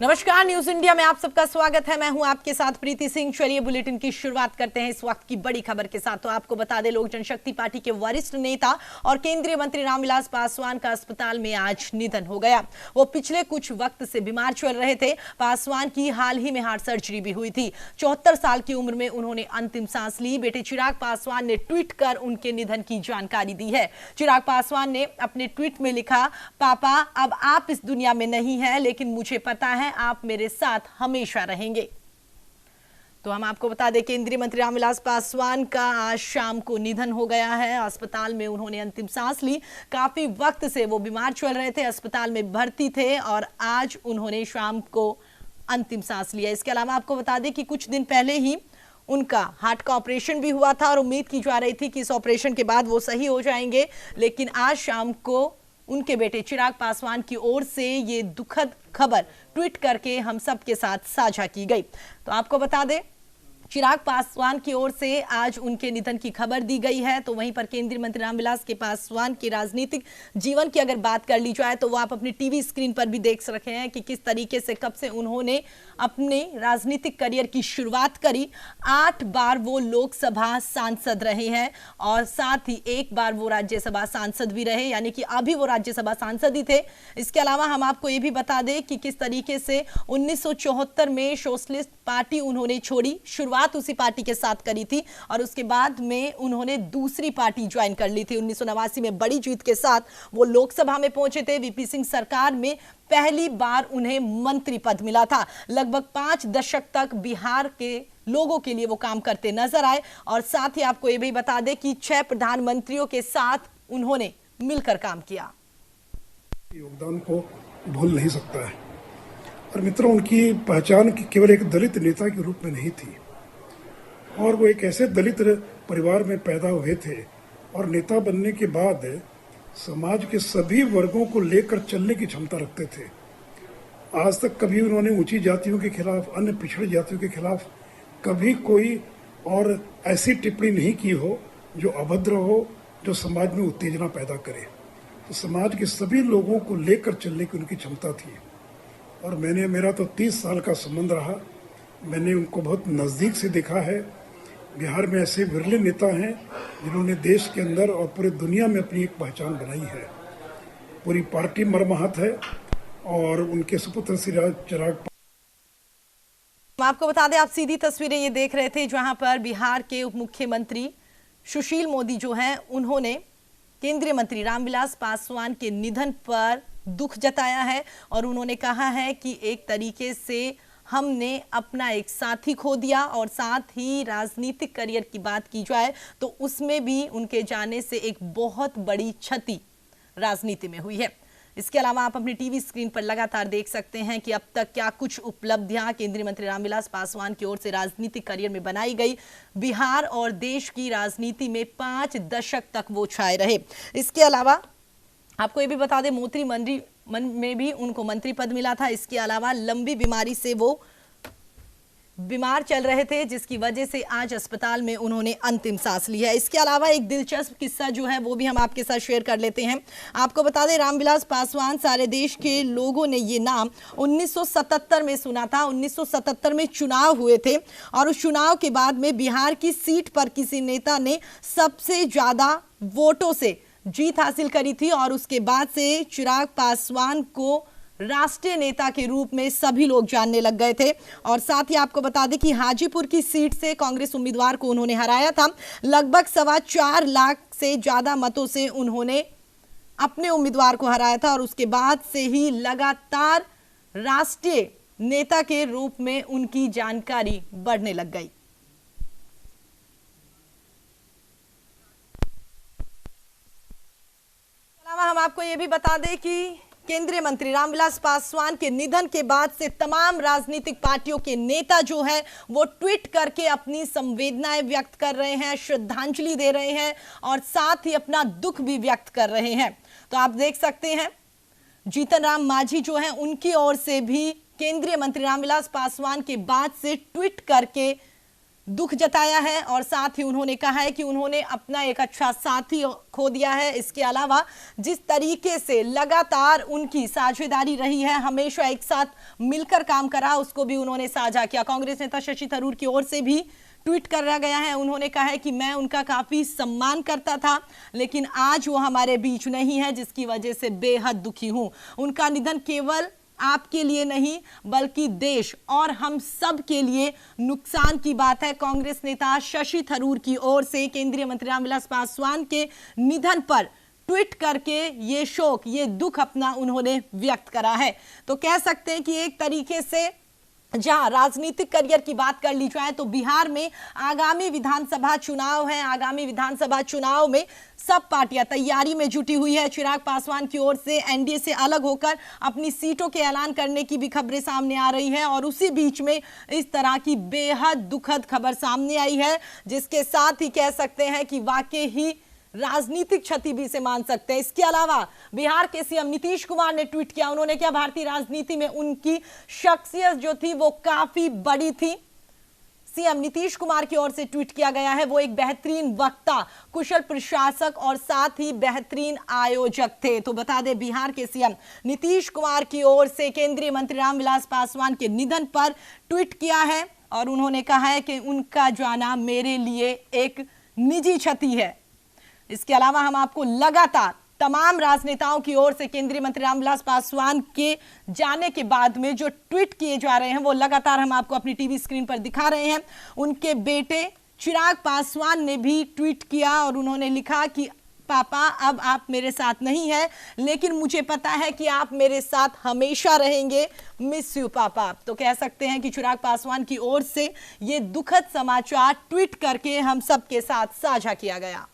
नमस्कार, news India में आप सबका स्वागत है। मैं हूं आपके साथ प्रीति सिंह। चलिए बुलेटिन की शुरुआत करते हैं इस वक्त की बड़ी खबर के साथ। तो आपको बता दें, लोक जनशक्ति पार्टी के वरिष्ठ नेता और केंद्रीय मंत्री रामविलास पासवान का अस्पताल में आज निधन हो गया। वो पिछले कुछ वक्त से बीमार चल रहे थे। पासवान की हाल ही में हार्ट सर्जरी भी हुई थी। 74 साल की उम्र में उन्होंने अंतिम सांस ली। बेटे चिराग पासवान ने ट्वीट कर उनके निधन की जानकारी दी है। चिराग पासवान ने अपने ट्वीट में लिखा, पापा अब आप इस दुनिया में नहीं है, लेकिन मुझे पता है आप मेरे साथ हमेशा रहेंगे। तो हम आपको बता दें, केंद्रीय मंत्री रामविलास पासवान का आज शाम को निधन हो गया है। अस्पताल में उन्होंने अंतिम सांस ली। काफी वक्त से वो बीमार चल रहे थे, अस्पताल में भर्ती थे और आज उन्होंने शाम को अंतिम सांस लिया। इसके अलावा आपको बता दें कि कुछ दिन पहले ही उनका हार्ट का ऑपरेशन भी हुआ था और उम्मीद की जा रही थी कि इस ऑपरेशन के बाद वो सही हो जाएंगे, लेकिन आज शाम को उनके बेटे चिराग पासवान की ओर से ये दुखद खबर ट्वीट करके हम सब के साथ साझा की गई। तो आपको बता दें, चिराग पासवान की ओर से आज उनके निधन की खबर दी गई है। तो वहीं पर केंद्रीय मंत्री रामविलास के पासवान के राजनीतिक जीवन की अगर बात कर ली जाए तो वो आप अपनी टीवी स्क्रीन पर भी देख रहे हैं कि किस तरीके से कब से उन्होंने अपने राजनीतिक करियर की शुरुआत करी। 8 बार वो लोकसभा सांसद रहे हैं और साथ ही 1 बार वो राज्यसभा सांसद भी रहे, यानी कि अभी वो राज्यसभा सांसद ही थे। इसके अलावा हम आपको ये भी बता दें कि किस तरीके से 1974 में सोशलिस्ट पार्टी उन्होंने छोड़ी। शुरुआत उसी पार्टी के साथ करी थी और उसके बाद में उन्होंने दूसरी पार्टी ज्वाइन कर ली थी। 1989 में बड़ी जीत के साथ वो लोकसभा में पहुंचे थे। वीपी सिंह सरकार में पहली बार उन्हें मंत्री पद मिला था। लगभग 5 दशक तक बिहार के लोगों के लिए वो काम करते नजर आए और साथ ही आपको ये भी बता दें कि 6 प्रधानमंत्रियों के साथ उन्होंने मिलकर काम किया। योगदान को भूल नहीं सकता है। और मित्रों, उनकी पहचान केवल एक दलित नेता के रूप में नहीं थी और वो एक ऐसे दलित परिवार में पैदा हुए थे और नेता बनने के बाद समाज के सभी वर्गों को लेकर चलने की क्षमता रखते थे। आज तक कभी उन्होंने ऊंची जातियों के खिलाफ, अन्य पिछड़ी जातियों के खिलाफ कभी कोई और ऐसी टिप्पणी नहीं की हो जो अभद्र हो, जो समाज में उत्तेजना पैदा करे। तो समाज के सभी लोगों को लेकर चलने की उनकी क्षमता थी और मेरा तो 30 साल का संबंध रहा। मैंने उनको बहुत नज़दीक से देखा है। बिहार में ऐसे विरले नेता हैं जिन्होंने देश के अंदर और पूरी दुनिया में अपनी एक पहचान बनाई है। पूरी पार्टी मर्माहत है और उनके सुपुत्र श्री चिराग। आपको बता दें, आप सीधी तस्वीरें ये देख रहे थे जहां पर बिहार के उप मुख्यमंत्री सुशील मोदी जो हैं, उन्होंने केंद्रीय मंत्री रामविलास पासवान के निधन पर दुख जताया है और उन्होंने कहा है कि एक तरीके से हमने अपना एक साथी खो दिया और साथ ही राजनीतिक करियर की बात की जाए तो उसमें भी उनके जाने से एक बहुत बड़ी क्षति राजनीति में हुई है। इसके अलावा आप अपनी टीवी स्क्रीन पर लगातार देख सकते हैं कि अब तक क्या कुछ उपलब्धियां केंद्रीय मंत्री रामविलास पासवान की ओर से राजनीतिक करियर में बनाई गई। बिहार और देश की राजनीति में 5 दशक तक वो छाए रहे। इसके अलावा आपको ये भी बता दें, मोती मंडी में भी उनको मंत्री पद मिला था। इसके अलावा लंबी बीमारी से वो बीमार चल रहे थे, जिसकी वजह से आज अस्पताल में उन्होंने अंतिम सांस ली है। इसके अलावा एक दिलचस्प किस्सा जो है वो भी हम आपके साथ शेयर कर लेते हैं। आपको बता दें, रामविलास पासवान, सारे देश के लोगों ने ये नाम 1977 में सुना था। 1977 में चुनाव हुए थे और उस चुनाव के बाद में बिहार की सीट पर किसी नेता ने सबसे ज्यादा वोटों से जीत हासिल करी थी और उसके बाद से चिराग पासवान को राष्ट्रीय नेता के रूप में सभी लोग जानने लग गए थे। और साथ ही आपको बता दें कि हाजीपुर की सीट से कांग्रेस उम्मीदवार को उन्होंने हराया था। लगभग 4.25 लाख से ज्यादा मतों से उन्होंने अपने उम्मीदवार को हराया था और उसके बाद से ही लगातार राष्ट्रीय नेता के रूप में उनकी जानकारी बढ़ने लग गई। हम आपको यह भी बता दें कि केंद्रीय मंत्री रामविलास पासवान के निधन के बाद से तमाम राजनीतिक पार्टियों के नेता जो हैं वो ट्वीट करके अपनी संवेदनाएं व्यक्त कर रहे हैं, श्रद्धांजलि दे रहे हैं और साथ ही अपना दुख भी व्यक्त कर रहे हैं। तो आप देख सकते हैं, जीतन राम मांझी जो हैं, उनकी ओर से भी केंद्रीय मंत्री रामविलास पासवान के बाद से ट्वीट करके दुख जताया है और साथ ही उन्होंने कहा है कि उन्होंने अपना एक अच्छा साथी खो दिया है। इसके अलावा जिस तरीके से लगातार उनकी साझेदारी रही है, हमेशा एक साथ मिलकर काम करा, उसको भी उन्होंने साझा किया। कांग्रेस नेता शशि थरूर की ओर से भी ट्वीट करा गया है। उन्होंने कहा है कि मैं उनका काफी सम्मान करता था, लेकिन आज वो हमारे बीच नहीं है, जिसकी वजह से बेहद दुखी हूं। उनका निधन केवल आपके लिए नहीं बल्कि देश और हम सब के लिए नुकसान की बात है। कांग्रेस नेता शशि थरूर की ओर से केंद्रीय मंत्री रामविलास पासवान के निधन पर ट्वीट करके ये शोक, ये दुख अपना उन्होंने व्यक्त करा है। तो कह सकते हैं कि एक तरीके से जहां राजनीतिक करियर की बात कर ली जाए तो बिहार में आगामी विधानसभा चुनाव है। आगामी विधानसभा चुनाव में सब पार्टियां तैयारी में जुटी हुई है। चिराग पासवान की ओर से एनडीए से अलग होकर अपनी सीटों के ऐलान करने की भी खबरें सामने आ रही है और उसी बीच में इस तरह की बेहद दुखद खबर सामने आई है, जिसके साथ ही कह सकते हैं कि वाकई ही राजनीतिक क्षति भी से मान सकते हैं। इसके अलावा बिहार के सीएम नीतीश कुमार ने ट्वीट किया। उन्होंने क्या, भारतीय राजनीति में उनकी शख्सियत जो थी वो काफी बड़ी थी। सीएम नीतीश कुमार की ओर से ट्वीट किया गया है, वो एक बेहतरीन वक्ता, कुशल प्रशासक और साथ ही बेहतरीन आयोजक थे। तो बता दें, बिहार के सीएम नीतीश कुमार की ओर से केंद्रीय मंत्री रामविलास पासवान के निधन पर ट्वीट किया है और उन्होंने कहा है कि उनका जाना मेरे लिए एक निजी क्षति है। इसके अलावा हम आपको लगातार तमाम राजनेताओं की ओर से केंद्रीय मंत्री रामविलास पासवान के जाने के बाद में जो ट्वीट किए जा रहे हैं वो लगातार हम आपको अपनी टीवी स्क्रीन पर दिखा रहे हैं। उनके बेटे चिराग पासवान ने भी ट्वीट किया और उन्होंने लिखा कि पापा, अब आप मेरे साथ नहीं हैं, लेकिन मुझे पता है कि आप मेरे साथ हमेशा रहेंगे। मिस यू पापा। तो कह सकते हैं कि चिराग पासवान की ओर से ये दुखद समाचार ट्वीट करके हम सबके साथ साझा किया गया।